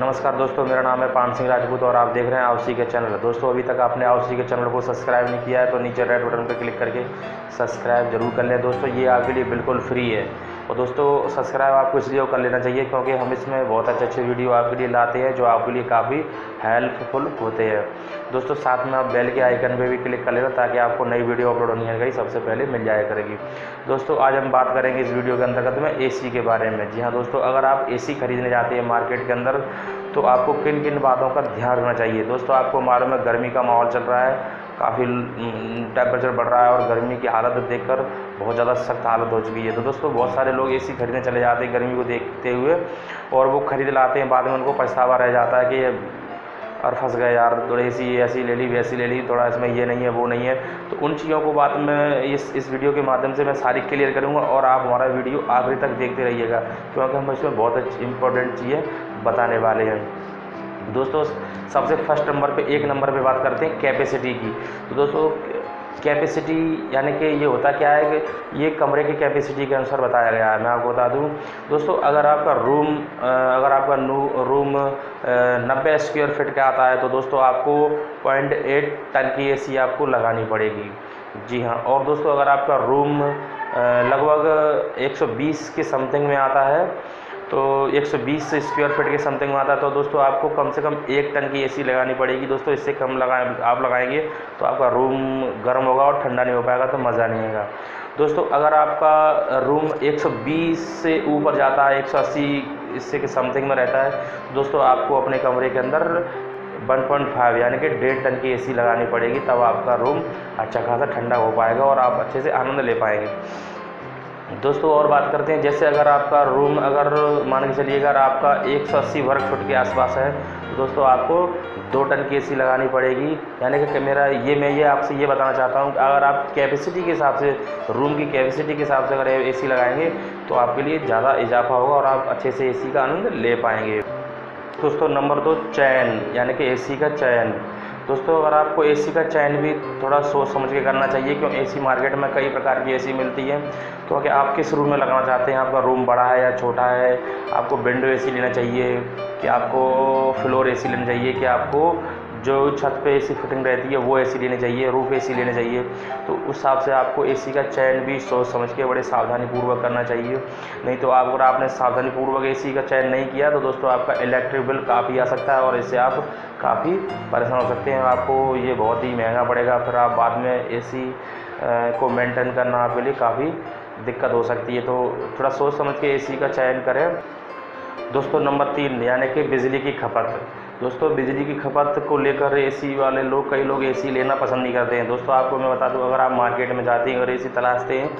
नमस्कार दोस्तों, मेरा नाम है पान सिंह राजपूत और आप देख रहे हैं आउसी के चैनल। दोस्तों, अभी तक आपने आउसी के चैनल को सब्सक्राइब नहीं किया है तो नीचे रेड बटन पर क्लिक करके सब्सक्राइब जरूर कर लें। दोस्तों, ये आपके लिए बिल्कुल फ्री है और दोस्तों सब्सक्राइब आपको इसलिए कर लेना चाहिए क्योंकि हम इसमें बहुत अच्छे वीडियो आपके लिए लाते हैं जो आपके लिए काफ़ी हेल्पफुल होते हैं। दोस्तों, साथ में आप बेल के आइकन पे भी क्लिक कर लेना ताकि आपको नई वीडियो अपलोड होने की सबसे पहले मिल जाया करेगी। दोस्तों, आज हम बात करेंगे इस वीडियो के अंतर्गत में एसी के बारे में। जी हाँ दोस्तों, अगर आप एसी खरीदने जाते हैं मार्केट के अंदर तो आपको किन किन बातों का ध्यान रखना चाहिए। दोस्तों, आपको मालूम है गर्मी का माहौल चल रहा है, काफ़ी टेम्परेचर बढ़ रहा है और गर्मी की हालत देखकर बहुत ज़्यादा सख्त हालत हो चुकी है। तो दोस्तों, बहुत सारे लोग एसी खरीदने चले जाते हैं गर्मी को देखते हुए और वो खरीद लाते हैं, बाद में उनको पछतावा रह जाता है कि और फंस गए यार, थोड़ी एसी ऐसी ले ली वैसी ले ली, थोड़ा इसमें ये नहीं है वो नहीं है। तो उन चीज़ों को बात में इस वीडियो के माध्यम से मैं सारी क्लियर करूँगा और आप हमारा वीडियो आखिरी तक देखते रहिएगा क्योंकि हम इसमें बहुत अच्छी इंपॉर्टेंट चीज़ें बताने वाले हैं। दोस्तों, सबसे फर्स्ट नंबर पे एक नंबर पे बात करते हैं कैपेसिटी की। तो दोस्तों, कैपेसिटी यानी कि ये होता क्या है कि ये कमरे की कैपेसिटी के अनुसार बताया गया है। मैं आपको बता दूं दोस्तों, अगर आपका रूम 90 स्क्वायर फीट का आता है तो दोस्तों आपको 0.8 टन की एसी आपको लगानी पड़ेगी। जी हाँ, और दोस्तों अगर आपका रूम लगभग 120 के समथिंग में आता है तो 120 स्क्वायर फीट के समथिंग में आता है तो दोस्तों आपको कम से कम 1 टन की एसी लगानी पड़ेगी। दोस्तों, इससे कम आप लगाएंगे तो आपका रूम गर्म होगा और ठंडा नहीं हो पाएगा तो मज़ा नहीं आएगा। दोस्तों, अगर आपका रूम 120 से ऊपर जाता है, 180 इससे के समथिंग में रहता है तो दोस्तों आपको अपने कमरे के अंदर 1.5 यानी कि 1.5 टन की एसी लगानी पड़ेगी, तब आपका रूम अच्छा खासा ठंडा हो पाएगा और आप अच्छे से आनंद ले पाएंगे। दोस्तों, और बात करते हैं, जैसे अगर आपका रूम अगर मान के चलिए अगर आपका 180 वर्ग फुट के आसपास है तो दोस्तों आपको 2 टन की एसी लगानी पड़ेगी। यानी कि मैं ये आपसे ये बताना चाहता हूँ कि अगर आप कैपेसिटी के हिसाब से रूम की कैपेसिटी के हिसाब से अगर एसी लगाएंगे तो आपके लिए ज़्यादा इजाफा होगा और आप अच्छे से एसी का आनंद ले पाएंगे। दोस्तों, नंबर 2 चयन यानी कि एसी का चयन। दोस्तों, अगर आपको एसी का चयन भी थोड़ा सोच समझ के करना चाहिए क्यों एसी मार्केट में कई प्रकार की एसी मिलती है क्योंकि आप किस रूम में लगाना चाहते हैं, आपका रूम बड़ा है या छोटा है, आपको विंडो एसी लेना चाहिए कि आपको फ्लोर एसी लेना चाहिए कि आपको जो छत पे एसी फिटिंग रहती है वो एसी लेनी चाहिए, रूफ एसी लेने चाहिए। तो उस हिसाब से आपको एसी का चयन भी सोच समझ के बड़े सावधानी पूर्वक करना चाहिए। नहीं तो अगर आपने सावधानी पूर्वक एसी का चयन नहीं किया तो दोस्तों आपका इलेक्ट्रिक बिल काफ़ी आ सकता है और इससे आप काफ़ी परेशान हो सकते हैं। आपको ये बहुत ही महंगा पड़ेगा, फिर आप बाद में एसी को मेंटेन करना आपके लिए काफ़ी दिक्कत हो सकती है। तो थोड़ा सोच समझ के एसी का चयन करें। दोस्तों, नंबर 3 यानी कि बिजली की खपत। दोस्तों, बिजली की खपत को लेकर एसी वाले लोग कई लोग एसी लेना पसंद नहीं करते हैं। दोस्तों, आपको मैं बता दूं, अगर आप मार्केट में जाते हैं अगर एसी तलाशते हैं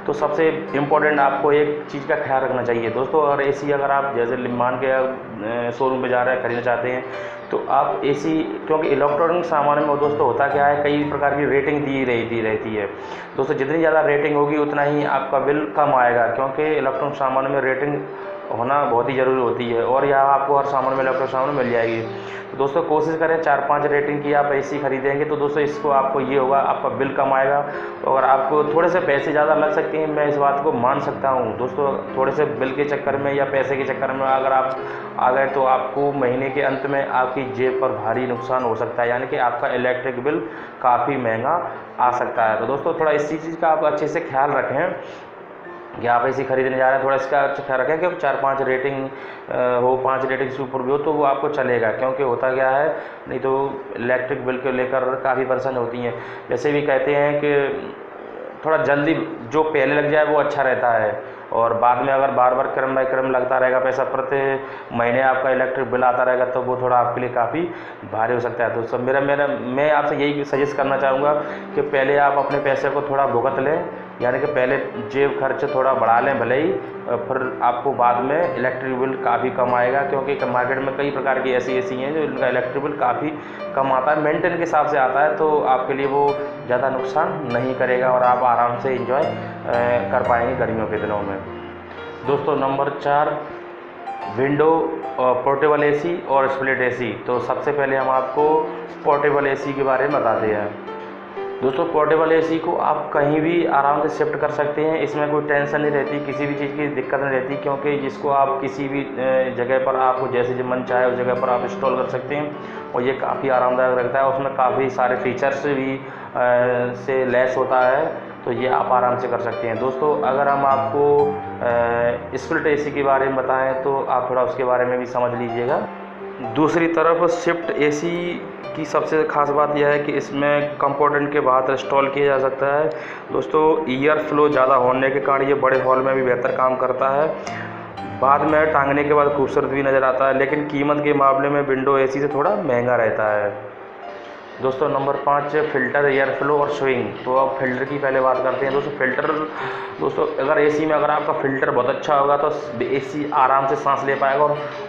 तो सबसे इम्पोर्टेंट आपको एक चीज़ का ख्याल रखना चाहिए। दोस्तों, अगर एसी अगर आप जैसे मान के शोरूम पे जा रहे हैं खरीदना चाहते हैं तो आप एसी क्योंकि इलेक्ट्रॉनिक सामान में दोस्तों होता क्या है, कई प्रकार की रेटिंग दी रहती है। दोस्तों, जितनी ज़्यादा रेटिंग होगी उतना ही आपका बिल कम आएगा क्योंकि इलेक्ट्रॉनिक सामान में रेटिंग होना बहुत ही ज़रूरी होती है और यहाँ आपको हर सामान में इलेक्ट्रॉनिक सामान मिल जाएगी। तो दोस्तों, कोशिश करें 4-5 रेटिंग की आप एसी खरीदेंगे तो दोस्तों इसको आपको ये होगा, आपका बिल कम आएगा और आपको थोड़े से पैसे ज़्यादा लग सकते हैं, मैं इस बात को मान सकता हूँ। दोस्तों, थोड़े से बिल के चक्कर में या पैसे के चक्कर में अगर आप आ गए तो आपको महीने के अंत में आपकी जेब पर भारी नुकसान हो सकता है, यानी कि आपका इलेक्ट्रिक बिल काफ़ी महंगा आ सकता है। तो दोस्तों, थोड़ा इसी चीज़ का आप अच्छे से ख्याल रखें कि आप एसी खरीदने जा रहे हैं, थोड़ा इसका ख्याल रखें कि 4-5 रेटिंग हो, 5 रेटिंग से ऊपर भी हो तो वो आपको चलेगा। क्योंकि होता क्या है, नहीं तो इलेक्ट्रिक बिल को लेकर काफ़ी परेशानी होती हैं। वैसे भी कहते हैं कि थोड़ा जल्दी जो पहले लग जाए वो अच्छा रहता है और बाद में अगर बार बार क्रम बाय क्रम लगता रहेगा पैसा, प्रति महीने आपका इलेक्ट्रिक बिल आता रहेगा तो वो थोड़ा आपके लिए काफ़ी भारी हो सकता है। तो सब मैं आपसे यही सजेस्ट करना चाहूँगा कि पहले आप अपने पैसे को थोड़ा भुगत लें, यानी कि पहले जेब खर्च थोड़ा बढ़ा लें भले ही, फिर आपको बाद में इलेक्ट्रिक बिल काफ़ी कम आएगा क्योंकि मार्केट में कई प्रकार की ऐसी हैं जो इनका इलेक्ट्रिक बिल काफ़ी कम आता है, मेंटेन के हिसाब से आता है। तो आपके लिए वो ज़्यादा नुकसान नहीं करेगा और आप आराम से एंजॉय कर पाएंगे गर्मियों के दिनों में। दोस्तों, नंबर 4 विंडो पोर्टेबल एसी और स्प्लिट एसी। तो सबसे पहले हम आपको पोर्टेबल एसी के बारे में बताते हैं। दोस्तों पोर्टेबल एसी को आप कहीं भी आराम से शिफ्ट कर सकते हैं, इसमें कोई टेंशन नहीं रहती, किसी भी चीज़ की दिक्कत नहीं रहती, क्योंकि जिसको आप किसी भी जगह पर आपको जैसे जो मन चाहे उस जगह पर आप इंस्टॉल कर सकते हैं और ये काफ़ी आरामदायक रहता है। उसमें काफ़ी सारे फीचर्स भी से लैस होता है, तो ये आप आराम से कर सकते हैं। दोस्तों अगर हम आपको स्प्लिट एसी के बारे में बताएं तो आप थोड़ा उसके बारे में भी समझ लीजिएगा। दूसरी तरफ शिफ्ट एसी की सबसे ख़ास बात यह है कि इसमें कंपोनेंट के बाहर इंस्टॉल किया जा सकता है। दोस्तों एयर फ्लो ज़्यादा होने के कारण ये बड़े हॉल में भी बेहतर काम करता है, बाद में टांगने के बाद खूबसूरत भी नज़र आता है, लेकिन कीमत के मामले में विंडो एसी से थोड़ा महंगा रहता है। दोस्तों नंबर 5 फ़िल्टर, एयर फ्लो और स्विंग। तो अब फ़िल्टर की पहले बात करते हैं। दोस्तों अगर एसी में अगर आपका फ़िल्टर बहुत अच्छा होगा तो एसी आराम से सांस ले पाएगा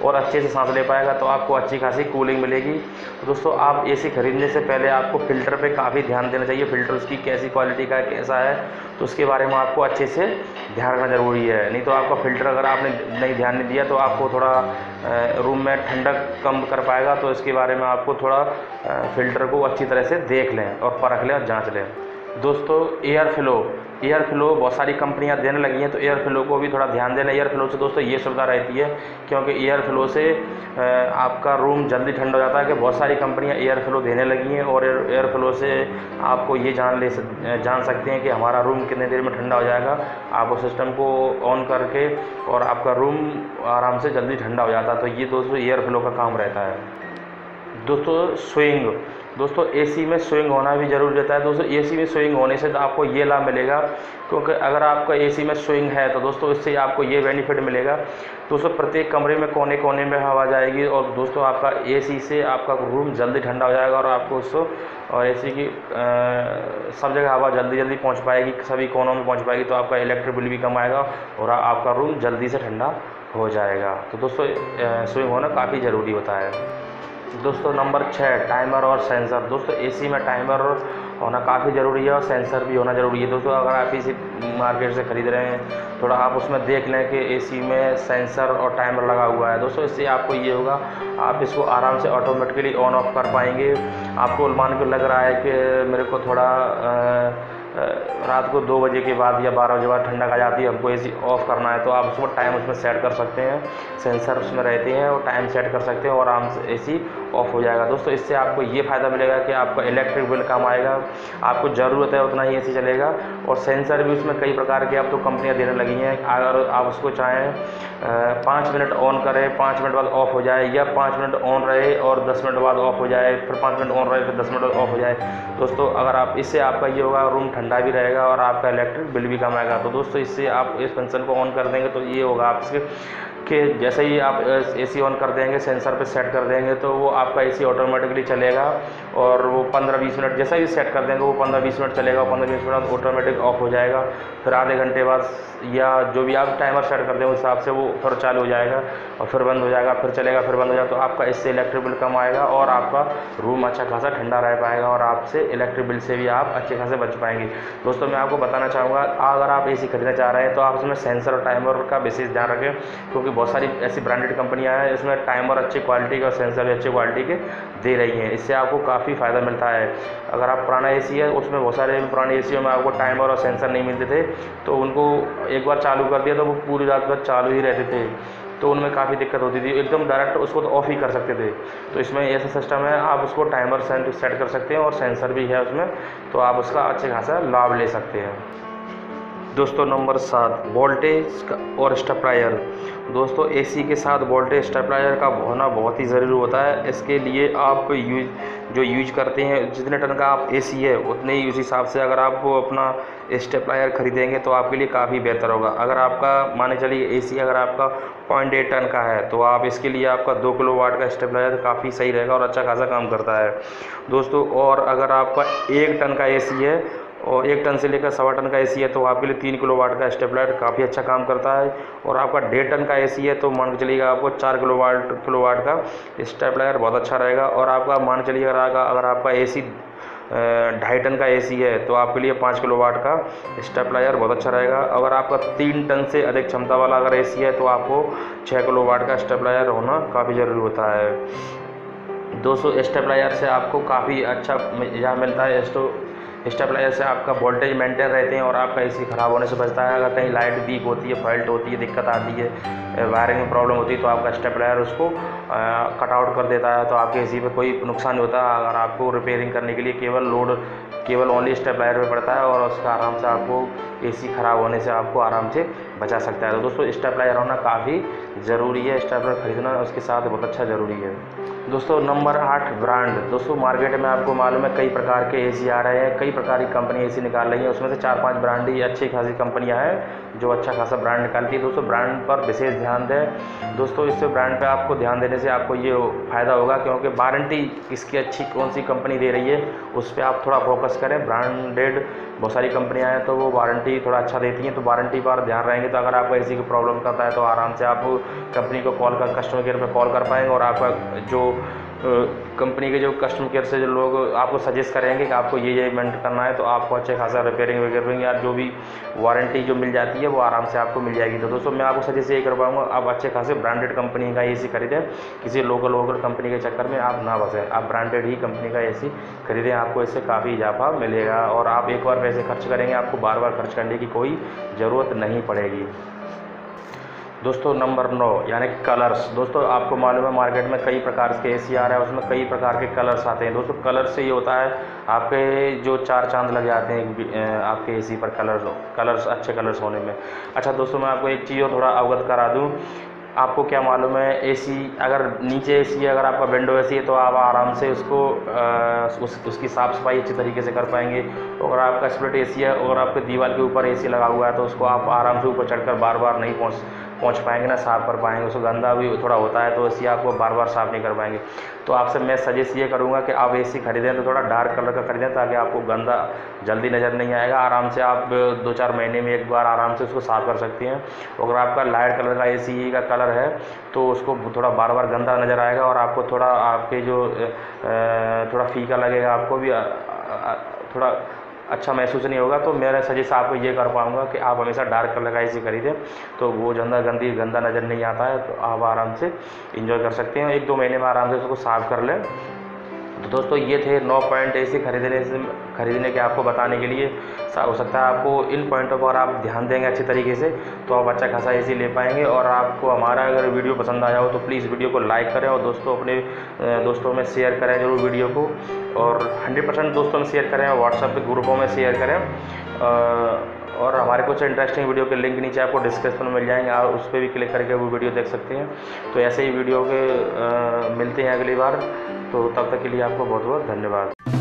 और अच्छे से सांस ले पाएगा, तो आपको अच्छी खासी कूलिंग मिलेगी। तो दोस्तों आप एसी खरीदने से पहले आपको फ़िल्टर पे काफ़ी ध्यान देना चाहिए। फ़िल्टर उसकी कैसी क्वालिटी का है, कैसा है, तो उसके बारे में आपको अच्छे से ध्यान रखना ज़रूरी है। नहीं तो आपका फ़िल्टर अगर आपने नहीं ध्यान नहीं दिया तो आपको थोड़ा रूम में ठंडक कम कर पाएगा। तो इसके बारे में आपको थोड़ा फ़िल्टर को अच्छी तरह से देख लें और परख लें और जांच लें। दोस्तों एयर फ्लो बहुत सारी कंपनियां देने लगी हैं, तो एयर फ्लो को भी थोड़ा ध्यान देना। एयर फ्लो से दोस्तों ये सुविधा रहती है, क्योंकि एयर फ्लो से आपका रूम जल्दी ठंडा हो जाता है कि बहुत सारी कंपनियां एयर फ्लो देने लगी हैं और एयर फ्लो से आपको ये जान सकते हैं कि हमारा रूम कितने देर में ठंडा हो जाएगा। आप उस सिस्टम को ऑन करके और आपका रूम आराम से जल्दी ठंडा हो जाता है। तो ये दोस्तों एयर फ्लो का काम रहता है। दोस्तों एसी में स्विंग होना भी ज़रूरी रहता है। दोस्तों एसी में स्विंग होने से तो आपको ये लाभ मिलेगा, क्योंकि अगर आपका एसी में स्विंग है तो दोस्तों इससे आपको ये बेनिफिट मिलेगा। दोस्तों प्रत्येक कमरे में कोने कोने में हवा जाएगी और दोस्तों आपका एसी से आपका रूम जल्दी ठंडा हो जाएगा और आपको उसको और एसी की सब जगह हवा जल्दी पहुंच पाएगी, सभी कोनों में पहुंच पाएगी, तो आपका इलेक्ट्रिक बिल भी कम आएगा और आपका रूम जल्दी से ठंडा हो जाएगा। तो दोस्तों स्विंग होना काफ़ी ज़रूरी होता है। दोस्तों नंबर 6 टाइमर और सेंसर। दोस्तों एसी में टाइमर होना काफ़ी ज़रूरी है और सेंसर भी होना ज़रूरी है। दोस्तों अगर आप इसी मार्केट से ख़रीद रहे हैं, थोड़ा आप उसमें देख लें कि एसी में सेंसर और टाइमर लगा हुआ है। दोस्तों इससे आपको ये होगा, आप इसको आराम से ऑटोमेटिकली ऑन ऑफ कर पाएंगे। आपको मान के लग रहा है कि मेरे को थोड़ा रात को 2 बजे के बाद या 12 बजे बाद ठंडक आ जाती है, हमको एसी ऑफ़ करना है, तो आप उसको टाइम उसमें सेट कर सकते हैं। सेंसर उसमें रहते हैं और टाइम सेट कर सकते हैं और आराम से एसी ऑफ हो जाएगा। दोस्तों इससे आपको ये फ़ायदा मिलेगा कि आपका इलेक्ट्रिक बिल कम आएगा, आपको ज़रूरत है उतना ही एसी चलेगा। और सेंसर भी उसमें कई प्रकार के अब तो कंपनियाँ देने लगी हैं। अगर आप उसको चाहें 5 मिनट ऑन करें, 5 मिनट बाद ऑफ हो जाए, या 5 मिनट ऑन रहे और 10 मिनट बाद ऑफ हो जाए, फिर 5 मिनट ऑन रहे फिर 10 मिनट ऑफ हो जाए। दोस्तों अगर आप इससे आपका ये होगा, रूम ठंडा भी रहेगा और आपका इलेक्ट्रिक बिल भी कम आएगा। तो दोस्तों इससे आप इस फंक्शन को ऑन कर देंगे तो ये होगा आपसे कि जैसे ही आप एसी ऑन कर देंगे, सेंसर पे सेट कर देंगे, तो वो आपका एसी ऑटोमेटिकली चलेगा और वो 15-20 मिनट जैसा ही सेट कर देंगे वो 15-20 मिनट चलेगा और 15-20 मिनट बाद ऑटोमेटिक ऑफ हो जाएगा। फिर आधे घंटे बाद या जो भी आप टाइमर सेट कर दें उस हिसाब से वो फिर चालू हो जाएगा और फिर बंद हो जाएगा, फिर चलेगा, फिर बंद हो जाएगा। तो आपका इससे इलेक्ट्रिक बिल कम आएगा और आपका रूम अच्छा खासा ठंडा रह पाएगा और आपसे इलेक्ट्रिक बिल से भी आप अच्छे खासे बच पाएंगे। दोस्तों मैं आपको बताना चाहूँगा, अगर आप एसी खरीदना चाह रहे हैं तो आप उसमें सेंसर और टाइमर का विशेष ध्यान रखें, क्योंकि बहुत सारी ऐसी ब्रांडेड कंपनियां हैं इसमें टाइमर अच्छी क्वालिटी का और सेंसर भी अच्छी क्वालिटी के दे रही हैं। इससे आपको काफ़ी फ़ायदा मिलता है। अगर आप पुराना एसी है, उसमें बहुत सारे पुराने एसीओं में आपको टाइमर और सेंसर नहीं मिलते थे, तो उनको एक बार चालू कर दिया तो वो पूरी रात भर चालू ही रहते थे, तो उनमें काफ़ी दिक्कत होती थी, एकदम डायरेक्ट उसको तो ऑफ ही कर सकते थे। तो इसमें ऐसा सिस्टम है, आप उसको टाइमर सेट कर सकते हैं और सेंसर भी है उसमें, तो आप उसका अच्छे खासा लाभ ले सकते हैं। दोस्तों नंबर 7 वोल्टेज और स्टेबलाइजर। दोस्तों एसी के साथ वोल्टेज स्टेबलाइजर का होना बहुत ही ज़रूरी होता है। इसके लिए आप यूज करते हैं, जितने टन का आप एसी है उतने ही उस हिसाब से अगर आप अपना स्टेबलाइजर खरीदेंगे तो आपके लिए काफ़ी बेहतर होगा। अगर आपका माने चलिए एसी अगर आपका 0.8 टन का है तो आप इसके लिए आपका 2 किलोवाट का स्टेबलाइजर काफ़ी सही रहेगा और अच्छा खासा काम करता है दोस्तों। और अगर आपका 1 टन का एसी है और 1 टन से लेकर 1.25 टन का एसी है तो आपके लिए 3 किलोवाट का स्टेबलाइजर काफ़ी अच्छा काम करता है। और आपका 1.5 टन का एसी है तो मान के चलिएगा आपको 4 किलोवाट का स्टेबलाइजर बहुत अच्छा रहेगा। और आपका मान चलिएगा अगर आपका एसी 2.5 टन का एसी है तो आपके लिए 5 किलोवाट का स्टेबलाइजर बहुत अच्छा रहेगा। अगर आपका 3 टन से अधिक क्षमता वाला अगर एसी है तो आपको 6 किलोवाट का स्टेबलाइजर होना काफ़ी ज़रूरी होता है। दोस्तों स्टेबलाइजर से आपको काफ़ी अच्छा यहाँ मिलता है। स्टेबलाइजर से आपका वोल्टेज मेंटेन रहते हैं और आपका एसी ख़राब होने से बचता है। अगर कहीं लाइट वीक होती है, फॉल्ट होती है, दिक्कत आती है, वायरिंग में प्रॉब्लम होती है, तो आपका स्टेबलाइजर उसको कट आउट कर देता है, तो आपके एसी पे कोई नुकसान नहीं होता। अगर आपको रिपेयरिंग करने के लिए केवल ओनली स्टेबलाइजर में पड़ता है और उसका आराम से आपको एसी ख़राब होने से आपको आराम से बचा सकता है। तो दोस्तों स्टेबलाइजर होना काफ़ी ज़रूरी है, स्टेबलाइजर खरीदना उसके साथ बहुत अच्छा ज़रूरी है। दोस्तों नंबर 8 ब्रांड। दोस्तों मार्केट में आपको मालूम है कई प्रकार के एसी आ रहे हैं, कई प्रकार की कंपनी एसी निकाल रही है, उसमें से 4-5 ब्रांड ही अच्छी खासी कंपनियां हैं जो अच्छा खासा ब्रांड निकालती है। दोस्तों ब्रांड पर विशेष ध्यान दें। दोस्तों इससे ब्रांड पे आपको ध्यान देने से आपको ये फ़ायदा होगा, क्योंकि वारंटी इसकी अच्छी कौन सी कंपनी दे रही है उस पर आप थोड़ा फोकस करें। ब्रांडेड बहुत सारी कंपनियां हैं तो वो वारंटी थोड़ा अच्छा देती हैं, तो वारंटी पर ध्यान रहेंगे तो अगर आपको एसी की प्रॉब्लम करता है तो आराम से आप कंपनी को कस्टमर केयर पे कॉल कर पाएंगे और आपका जो कंपनी के जो कस्टमर केयर से जो लोग आपको सजेस्ट करेंगे कि आपको ये मेंटेन करना है, तो आपको अच्छे खासा रिपेयरिंग वगैरह या जो भी वारंटी जो मिल जाती है वो आराम से आपको मिल जाएगी। तो दोस्तों मैं आपको सजेस्ट यही करवाऊंगा, आप अच्छे खासे ब्रांडेड कंपनी का एसी खरीदें, किसी लोकल कंपनी के चक्कर में आप ना बसें। आप ब्रांडेड ही कंपनी का एसी खरीदें, आपको इससे काफ़ी इजाफा मिलेगा और आप एक बार पैसे खर्च करेंगे, आपको बार बार खर्च करने की कोई ज़रूरत नहीं पड़ेगी। दोस्तों नंबर 9 यानी कलर्स। दोस्तों आपको मालूम है मार्केट में कई प्रकार के एसी आ रहा है, उसमें कई प्रकार के कलर्स आते हैं। दोस्तों कलर से ये होता है आपके जो 4 चांद लग जाते हैं आपके एसी पर कलर्स अच्छे कलर्स होने में। अच्छा दोस्तों मैं आपको एक चीज़ और थोड़ा अवगत करा दूँ। आपको क्या मालूम है एसी अगर नीचे एसी है, अगर आपका विंडो एसी है तो आप आराम से उसको उसकी साफ़ सफाई अच्छी तरीके से कर पाएंगे। अगर आपका स्प्लिट एसी है और आपके दीवार के ऊपर एसी लगा हुआ है तो उसको आप आराम से ऊपर चढ़कर बार बार नहीं पहुंच पाएंगे, ना साफ़ कर पाएंगे। उसको गंदा भी थोड़ा होता है तो एसी आपको बार बार साफ़ नहीं कर पाएंगे। तो आपसे मैं सजेस्ट ये करूँगा कि आप एसी खरीदें तो थोड़ा डार्क कलर का खरीदें, ताकि आपको गंदा जल्दी नज़र नहीं आएगा। आराम से आप 2-4 महीने में एक बार आराम से उसको साफ़ कर सकते हैं। अगर आपका लाइट कलर का एसी का कलर है तो उसको थोड़ा बार बार गंदा नज़र आएगा और आपको थोड़ा आपके जो थोड़ा फीका लगेगा, आपको भी थोड़ा अच्छा महसूस नहीं होगा। तो मेरा सजेस्ट आपको ये कर पाऊँगा कि आप हमेशा डार्क कलर का एसी खरीदें, तो वो गंदा नज़र नहीं आता है, तो आप आराम से इंजॉय कर सकते हैं। 1-2 महीने में आराम से उसको साफ़ कर लें। तो दोस्तों ये थे 9 पॉइंट एसी खरीदने के आपको बताने के लिए। हो सकता है आपको इन पॉइंटों पर आप ध्यान देंगे अच्छी तरीके से तो आप अच्छा खासा एसी ले पाएंगे। और आपको हमारा अगर वीडियो पसंद आया हो तो प्लीज़ वीडियो को लाइक करें और अपने दोस्तों में शेयर करें जरूर वीडियो को, और 100% दोस्तों में शेयर करें और व्हाट्सएप के ग्रुपों में शेयर करें। और हमारे कुछ इंटरेस्टिंग वीडियो के लिंक नीचे आपको डिस्क्रिप्शन में मिल जाएंगे, आप उस पर भी क्लिक करके वो वीडियो देख सकते हैं। तो ऐसे ही वीडियो के मिलते हैं अगली बार, तो तब तक के लिए आपको बहुत बहुत धन्यवाद।